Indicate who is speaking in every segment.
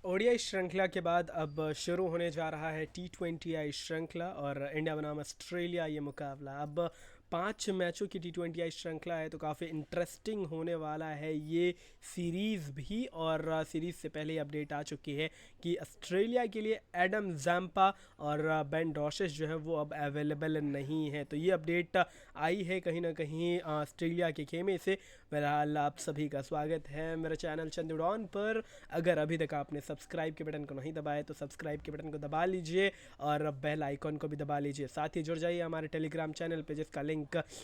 Speaker 1: ODI श्रृंखला के बाद अब शुरू होने जा रहा है T20I श्रृंखला और इंडिया बनाम ऑस्ट्रेलिया ये मुकाबला। अब 5 मैचों की T20I श्रृंखला है तो काफ़ी इंटरेस्टिंग होने वाला है ये सीरीज़ भी। और सीरीज़ से पहले ही अपडेट आ चुकी है कि ऑस्ट्रेलिया के लिए एडम जैम्पा और बेन डॉशेस जो है वो अब अवेलेबल नहीं है। तो ये अपडेट आई है कहीं ना कहीं ऑस्ट्रेलिया के खेमे से। बहरहाल आप सभी का स्वागत है मेरे चैनल चंदुडॉन पर। अगर अभी तक आपने सब्सक्राइब के बटन को नहीं दबाया तो सब्सक्राइब के बटन को दबा लीजिए और बेल आइकॉन को भी दबा लीजिए। साथ ही जुड़ जाइए हमारे टेलीग्राम चैनल पे, जिसका लिंक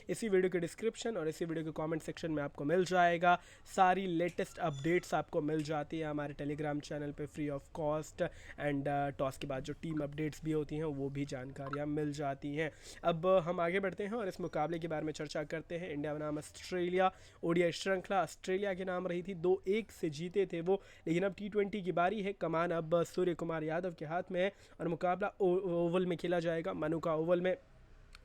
Speaker 1: इसी वीडियो के डिस्क्रिप्शन और इसी वीडियो के कमेंट सेक्शन में आपको मिल जाएगा। सारी लेटेस्ट अपडेट्स आपको मिल जाती है हमारे टेलीग्राम चैनल पे free of cost. And toss के बाद जो टीम अपडेट्स भी होती हैं वो भी जानकारियाँ मिल जाती हैं। अब हम आगे बढ़ते हैं और इस मुकाबले के बारे में चर्चा करते हैं। इंडिया बनाम ऑस्ट्रेलिया ओडीआई श्रृंखला ऑस्ट्रेलिया के नाम रही थी, 2-1 से जीते थे वो। लेकिन अब T20 की बारी है। कमान अब सूर्य कुमार यादव के हाथ में है और मुकाबला ओवल में खेला जाएगा, मनुका ओवल में।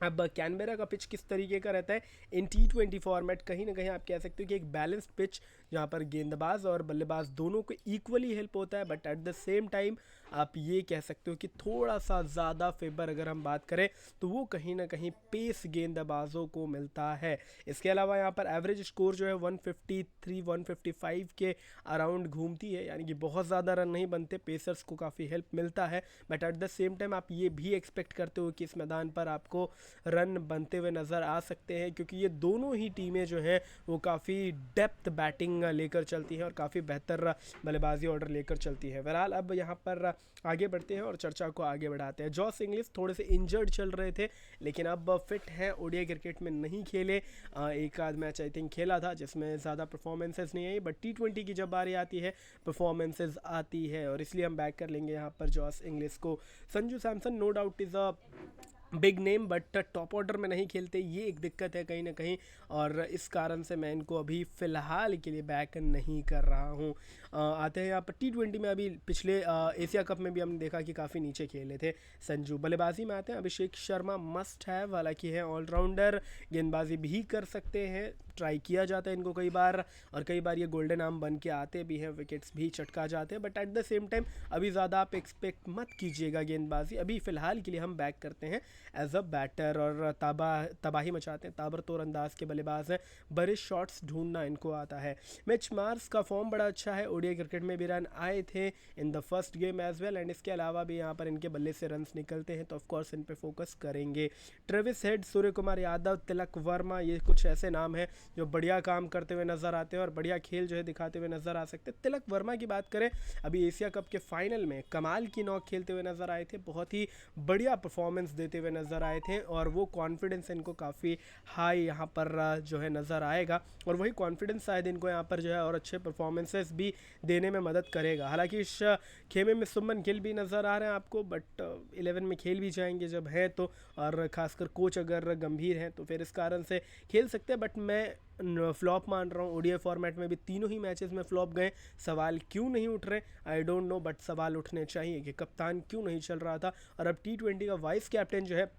Speaker 1: अब कैनबेरा का पिच किस तरीके का रहता है इन T20 फॉर्मेट, कहीं ना कहीं आप कह सकते हो कि एक बैलेंस्ड पिच जहाँ पर गेंदबाज और बल्लेबाज दोनों को इक्वली हेल्प होता है। But at the same time आप ये कह सकते हो कि थोड़ा सा ज़्यादा फेवर अगर हम बात करें तो वो कहीं ना कहीं पेस गेंदबाजों को मिलता है। इसके अलावा यहाँ पर एवरेज स्कोर जो है 153-155 के अराउंड घूमती है, यानी कि बहुत ज़्यादा रन नहीं बनते, पेसर्स को काफ़ी हेल्प मिलता है। But at the same time आप ये भी एक्सपेक्ट करते हो कि इस मैदान पर आपको रन बनते हुए नज़र आ सकते हैं, क्योंकि ये दोनों ही टीमें जो हैं वो काफ़ी डेप्थ बैटिंग लेकर चलती हैं और काफ़ी बेहतर बल्लेबाजी ऑर्डर लेकर चलती है। बहरहाल अब यहाँ पर आगे बढ़ते हैं और चर्चा को आगे बढ़ाते हैं। जॉस इंग्लिश थोड़े से इंजर्ड चल रहे थे लेकिन अब फिट हैं। ओडीआई क्रिकेट में नहीं खेले, एक आध मैच आई थिंक खेला था जिसमें ज़्यादा परफॉर्मेंसेस नहीं आई। बट T20 की जब बारी आती है परफॉर्मेंसेस आती है और इसलिए हम बैक कर लेंगे यहाँ पर जॉस इंग्लिश को। Sanju Samson no doubt is a big name but top order में नहीं खेलते, ये एक दिक्कत है कहीं ना कहीं। और इस कारण से मैं इनको अभी फ़िलहाल के लिए बैक नहीं कर रहा हूँ। आते हैं यहाँ पर T20 में। अभी पिछले एशिया कप में भी हमने देखा कि काफ़ी नीचे खेले थे संजू। बल्लेबाजी में आते हैं, अभिषेक शर्मा मस्ट है, हालांकि है ऑलराउंडर, गेंदबाजी भी कर सकते हैं, ट्राई किया जाता है इनको कई बार और कई बार ये गोल्डन आर्म बन के आते भी हैं, विकेट्स भी चटका जाते हैं। But at the same time अभी ज़्यादा आप एक्सपेक्ट मत कीजिएगा गेंदबाजी। अभी फ़िलहाल के लिए हम बैक करते हैं एज अ बैटर। और तबाही मचाते हैं, ताबड़तोड़ अंदाज के बल्लेबाज हैं, बड़े शॉट्स ढूंढना इनको आता है। मिच मार्श का फॉर्म बड़ा अच्छा है, ओडीआई क्रिकेट में भी रन आए थे in the first game as well. And इसके अलावा भी यहाँ पर इनके बल्ले से रन्स निकलते हैं तो ऑफकोर्स इन पे फोकस करेंगे। ट्रेविस हेड, सूर्य कुमार यादव, तिलक वर्मा, ये कुछ ऐसे नाम हैं जो बढ़िया काम करते हुए नज़र आते हैं और बढ़िया खेल जो है दिखाते हुए नज़र आ सकते हैं। तिलक वर्मा की बात करें, अभी एशिया कप के फाइनल में कमाल की नॉक खेलते हुए नज़र आए थे, बहुत ही बढ़िया परफॉर्मेंस देते हुए नज़र आए थे और वो कॉन्फिडेंस इनको काफ़ी हाई यहाँ पर जो है नज़र आएगा। और वही कॉन्फिडेंस शायद इनको यहाँ पर जो है और अच्छे परफॉर्मेंसेस भी देने में मदद करेगा। हालांकि इस खेमे में सुमन गिल भी नज़र आ रहे हैं आपको, बट 11 में खेल भी जाएंगे जब है तो, और ख़ासकर कोच अगर गंभीर हैं तो फिर इस कारण से खेल सकते हैं। बट मैं फ्लॉप मान रहा हूँ। ओडीआई फॉर्मेट में भी तीनों ही मैचेस में फ्लॉप गए। सवाल क्यों नहीं उठ रहे आई डोंट नो, बट सवाल उठने चाहिए कि कप्तान क्यों नहीं चल रहा था। और अब T20 का वाइस कैप्टन जो है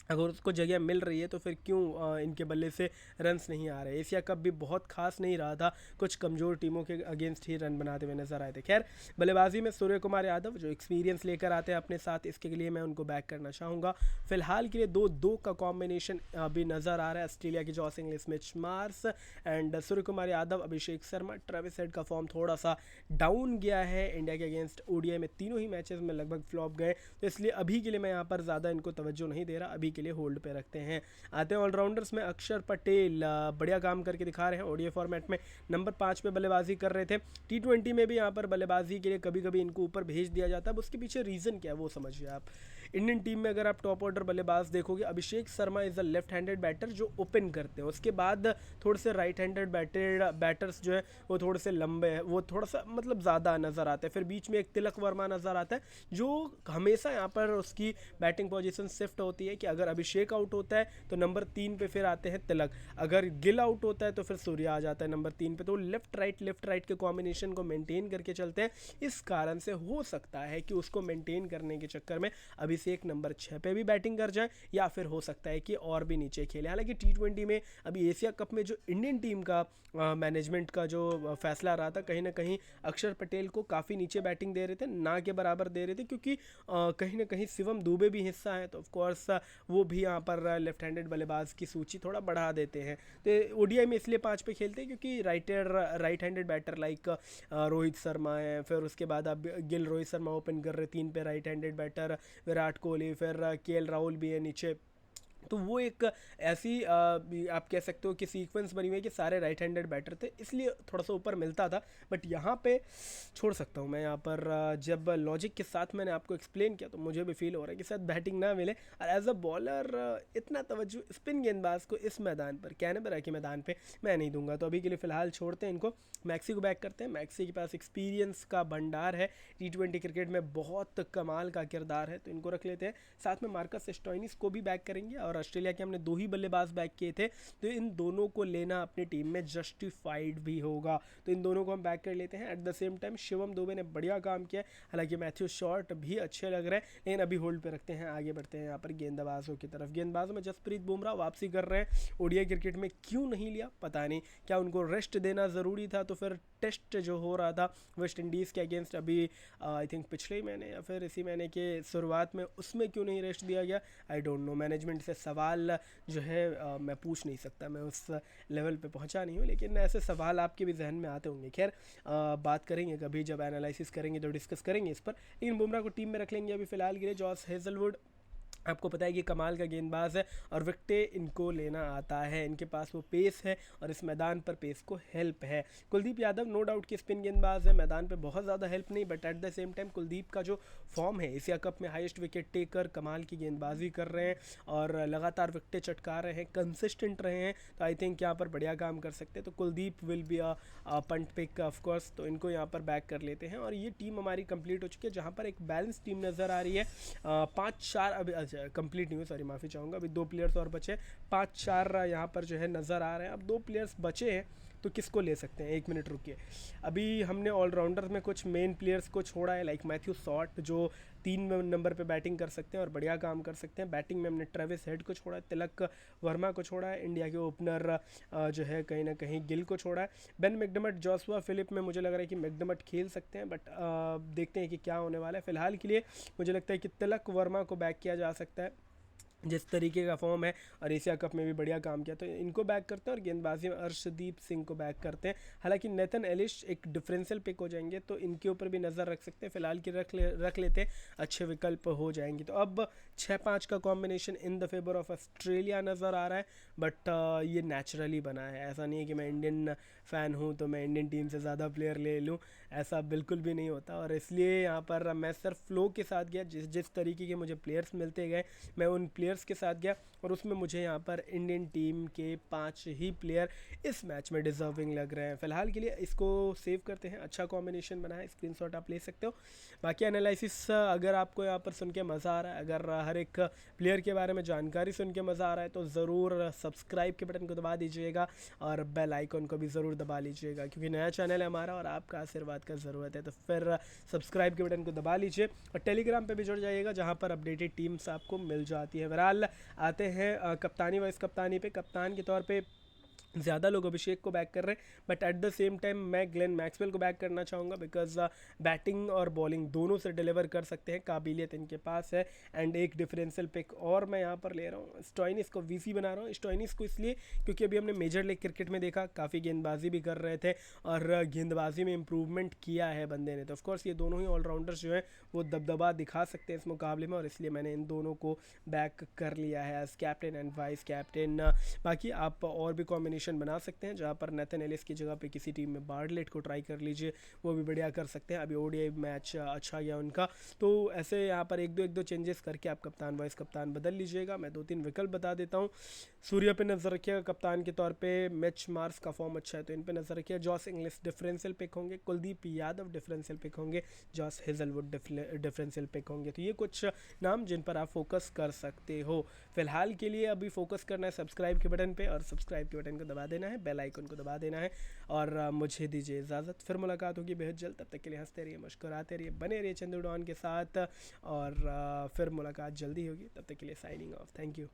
Speaker 1: अगर उसको जगह मिल रही है तो फिर क्यों इनके बल्ले से रन्स नहीं आ रहे। एशिया कप भी बहुत खास नहीं रहा था, कुछ कमज़ोर टीमों के अगेंस्ट ही रन बनाते हुए नजर आए थे। खैर, बल्लेबाजी में सूर्य कुमार यादव जो एक्सपीरियंस लेकर आते हैं अपने साथ, इसके लिए मैं उनको बैक करना चाहूँगा। फिलहाल के लिए 2-2 का कॉम्बिनेशन अभी नज़र आ रहा है। ऑस्ट्रेलिया की Jos English, Mitch Marsh and Surya Kumar Yadav, Abhishek Sharma. Travis head का फॉर्म थोड़ा सा डाउन गया है इंडिया के अगेंस्ट। ओडीआई में तीनों ही मैचेस में लगभग फ्लॉप गए, तो इसलिए अभी के लिए मैं यहाँ पर ज़्यादा इनको तवज्जो नहीं दे रहा, अभी के लिए होल्ड पे रखते हैं। आते हैं ऑलराउंडर्स में। अक्षर पटेल बढ़िया काम करके दिखा रहे हैं, ओडीआई फॉर्मेट में नंबर 5 पे बल्लेबाजी कर रहे थे। T20 में भी यहाँ पर बल्लेबाजी के लिए कभी कभी इनको ऊपर भेज दिया जाता है। अब उसके पीछे रीज़न क्या है वो समझिए आप। इंडियन टीम में अगर आप टॉप ऑर्डर बल्लेबाज देखोगे, Abhishek Sharma is a left handed batter जो ओपन करते हैं, उसके बाद थोड़े से राइट हैंडेड बैटर्स जो है वो थोड़े से लंबे हैं, वो थोड़ा सा मतलब ज़्यादा नज़र आते हैं। फिर बीच में एक तिलक वर्मा नज़र आता है जो हमेशा यहाँ पर उसकी बैटिंग पोजीशन शिफ्ट होती है कि अगर अभिषेक आउट होता है तो नंबर 3 पे फिर आते हैं तिलक, अगर गिल आउट होता है तो फिर सूर्य आ जाता है नंबर 3 पे। तो लेफ्ट राइट के कॉम्बिनेशन को मेंटेन करके चलते हैं। इस कारण से हो सकता है कि उसको मेंटेन करने के चक्कर में अभी किसी एक नंबर 6 पे भी बैटिंग कर जाए, या फिर हो सकता है कि और भी नीचे खेले। हालांकि T20 में अभी एशिया कप में जो इंडियन टीम का मैनेजमेंट का जो फैसला रहा था, कहीं ना कहीं अक्षर पटेल को काफ़ी नीचे बैटिंग दे रहे थे, ना के बराबर दे रहे थे, क्योंकि कहीं ना कहीं शिवम दुबे भी हिस्सा है, तो ऑफकोर्स वो भी यहाँ पर लेफ्ट हैंडेड बल्लेबाज की सूची थोड़ा बढ़ा देते हैं। तो ओडीआई में इसलिए 5 पे खेलते हैं क्योंकि right handed batter like Rohit Sharma है, फिर उसके बाद अब गिल रोहित शर्मा ओपन कर रहे, 3 पे right handed batter Virat Kohli, फिर केएल राहुल भी है नीचे। तो वो एक ऐसी आप कह सकते हो कि सीक्वेंस बनी हुई है कि सारे राइट हैंडेड बैटर थे, इसलिए थोड़ा सा ऊपर मिलता था। बट यहाँ पे छोड़ सकता हूँ मैं, यहाँ पर जब लॉजिक के साथ मैंने आपको एक्सप्लेन किया तो मुझे भी फील हो रहा है कि शायद बैटिंग ना मिले। और एज अ बॉलर इतना तवज्जो स्पिन गेंदबाज को इस मैदान पर, कैनबरा के मैदान पे मैं नहीं दूंगा। तो अभी के लिए फ़िलहाल छोड़ते हैं इनको, मैक्सी को बैक करते हैं। मैक्सी के पास एक्सपीरियंस का भंडार है, T20 क्रिकेट में बहुत कमाल का किरदार है, तो इनको रख लेते हैं। साथ में मार्कस स्टोइनिस को भी बैक करेंगे, और ऑस्ट्रेलिया के हमने 2 ही बल्लेबाज बैक किए थे, तो इन दोनों को लेना अपनी टीम में जस्टिफाइड भी होगा, तो इन दोनों को हम बैक कर लेते हैं। At the same time Shivam Dubey ने बढ़िया काम किया, हालांकि मैथ्यू शॉर्ट भी अच्छे लग रहे हैं, लेकिन अभी होल्ड पे रखते हैं। आगे बढ़ते हैं यहाँ पर गेंदबाजों की तरफ। गेंदबाजों में जसप्रीत बुमराह वापसी कर रहे हैं, ओडीआई क्रिकेट में क्यों नहीं लिया पता नहीं, क्या उनको रेस्ट देना ज़रूरी था, तो फिर टेस्ट जो हो रहा था वेस्ट इंडीज़ के अगेंस्ट अभी आई थिंक पिछले ही महीने या फिर इसी महीने के शुरुआत में, उसमें क्यों नहीं रेस्ट दिया गया, आई डोंट नो। मैनेजमेंट से सवाल जो है मैं पूछ नहीं सकता, मैं उस लेवल पे पहुंचा नहीं हूँ, लेकिन ऐसे सवाल आपके भी जहन में आते होंगे। खैर बात करेंगे कभी, जब एनालिसिस करेंगे तो डिस्कस करेंगे इस पर। लेकिन बुमराह को टीम में रख लेंगे अभी फ़िलहाल के लिए। जॉस हेजलवुड आपको पता है कि कमाल का गेंदबाज है, और विकेटें इनको लेना आता है, इनके पास वो पेस है, और इस मैदान पर पेस को हेल्प है। कुलदीप यादव नो डाउट कि स्पिन गेंदबाज है, मैदान पे बहुत ज़्यादा हेल्प नहीं, but at the same time Kuldeep का जो फॉर्म है, एशिया कप में हाईएस्ट विकेट टेकर, कमाल की गेंदबाजी कर रहे हैं, और लगातार विकेटें चटका रहे हैं, कंसिस्टेंट रहे हैं, तो आई थिंक यहाँ पर बढ़िया काम कर सकते हैं। तो Kuldeep will be a punt pick of course, तो इनको यहाँ पर बैक कर लेते हैं। और ये टीम हमारी कंप्लीट हो चुकी है, जहाँ पर एक बैलेंस टीम नज़र आ रही है। 5-4 अभी कंप्लीट नहीं हुई, सॉरी माफ़ी चाहूँगा, अभी 2 प्लेयर्स और बचे, 5-4 यहाँ पर जो है नज़र आ रहे हैं। अब 2 प्लेयर्स बचे हैं, तो किसको ले सकते हैं, 1 मिनट रुकिए। अभी हमने ऑलराउंडर में कुछ मेन प्लेयर्स को छोड़ा है, लाइक मैथ्यू शॉर्ट जो 3 नंबर पे बैटिंग कर सकते हैं और बढ़िया काम कर सकते हैं। बैटिंग में हमने ट्रेविस हेड को छोड़ा है, तिलक वर्मा को छोड़ा है, इंडिया के ओपनर जो है कहीं ना कहीं गिल को छोड़ा है। बेन मैकडर्मट, जोशुआ फिलिप में मुझे लग रहा है कि मैकडर्मट खेल सकते हैं, बट देखते हैं कि क्या होने वाला है। फिलहाल के लिए मुझे लगता है कि तिलक वर्मा को बैक किया जा सकता है, जिस तरीके का फॉर्म है, और एशिया कप में भी बढ़िया काम किया, तो इनको बैक करते हैं। और गेंदबाजी में अर्शदीप सिंह को बैक करते हैं। हालांकि नेथन एलिश एक डिफरेंशियल पिक हो जाएंगे, तो इनके ऊपर भी नज़र रख सकते हैं, फिलहाल की रख लेते हैं, अच्छे विकल्प हो जाएंगे। तो अब 6-5 का combination in the favour of Australia नज़र आ रहा है, बट ये नेचुरली बना है, ऐसा नहीं है कि मैं इंडियन फ़ैन हूँ तो मैं इंडियन टीम से ज़्यादा प्लेयर ले लूँ, ऐसा बिल्कुल भी नहीं होता। और इसलिए यहाँ पर मैं सिर्फ फ्लो के साथ गया, जिस तरीके के मुझे प्लेयर्स मिलते गए मैं उन प्लेयर्स के साथ गया, और उसमें मुझे यहाँ पर इंडियन टीम के 5 ही प्लेयर इस मैच में डिजर्विंग लग रहे हैं। फिलहाल के लिए इसको सेव करते हैं, अच्छा कॉम्बिनेशन बना है, स्क्रीनशॉट आप ले सकते हो। बाकी एनालिसिस अगर आपको यहाँ पर सुन के मज़ा आ रहा है, अगर हर एक प्लेयर के बारे में जानकारी सुन के मज़ा आ रहा है, तो ज़रूर सब्सक्राइब के बटन को दबा दीजिएगा, और बेल आइकन को भी ज़रूर दबा लीजिएगा, क्योंकि नया चैनल है हमारा और आपका आशीर्वाद का ज़रूरत है। तो फिर सब्सक्राइब के बटन को दबा लीजिए, और टेलीग्राम पे भी जुड़ जाइएगा, जहाँ पर अपडेटेड टीम्स आपको मिल जाती है। बहरहाल आते हैं कप्तानी वाइस कप्तानी पे। कप्तान के तौर पे ज़्यादा लोग अभिषेक को बैक कर रहे हैं, but at the same time मैं ग्लेन मैक्सवेल को बैक करना चाहूँगा, बिकॉज बैटिंग और बॉलिंग दोनों से डिलीवर कर सकते हैं, काबिलियत इनके पास है। एंड एक डिफरेंशियल पिक और मैं यहाँ पर ले रहा हूँ, स्टोइनिस को वीसी बना रहा हूँ। स्टोइनिस को इसलिए क्योंकि अभी हमने मेजर लीग क्रिकेट में देखा, काफ़ी गेंदबाजी भी कर रहे थे, और गेंदबाजी में इम्प्रूवमेंट किया है बंदे ने, तो ऑफकोर्स ये दोनों ही ऑलराउंडर्स जो हैं वो दबदबा दिखा सकते हैं इस मुकाबले में, और इसलिए मैंने इन दोनों को बैक कर लिया है as captain and vice captain. बाकी आप और भी कॉम्बिनेशन बना सकते हैं, जहाँ पर नेथन एलिस की जगह पे किसी टीम में बार्डलेट को ट्राई कर लीजिए, वो भी बढ़िया कर सकते हैं। अभी ओडीआई मैच अच्छा गया उनका, तो ऐसे यहाँ पर एक दो चेंजेस करके आप कप्तान वाइस कप्तान बदल लीजिएगा। मैं 2-3 विकल्प बता देता हूँ। सूर्य पे नज़र रखिएगा कप्तान के तौर पे, मिच मार्स का फॉर्म अच्छा है तो इन पे नज़र रखिए। जॉस इंग्लिश डिफरेंशियल पिक होंगे, कुलदीप यादव डिफरेंशियल पिक होंगे, जॉस हेजलवुड डिफरेंशियल पिक होंगे। तो ये कुछ नाम जिन पर आप फोकस कर सकते हो। फिलहाल के लिए अभी फोकस करना है सब्सक्राइब के बटन पे, और सब्सक्राइब के बटन को दबा देना है, बेल आइकन को दबा देना है। और मुझे दीजिए इजाज़त, फिर मुलाकात होगी बेहद जल्द। तब तक के लिए हंसते रहिए, मुस्कुराते रहिए, बने रहिए चंदू डॉन के साथ, और फिर मुलाकात जल्दी होगी। तब तक के लिए साइनिंग ऑफ, थैंक यू।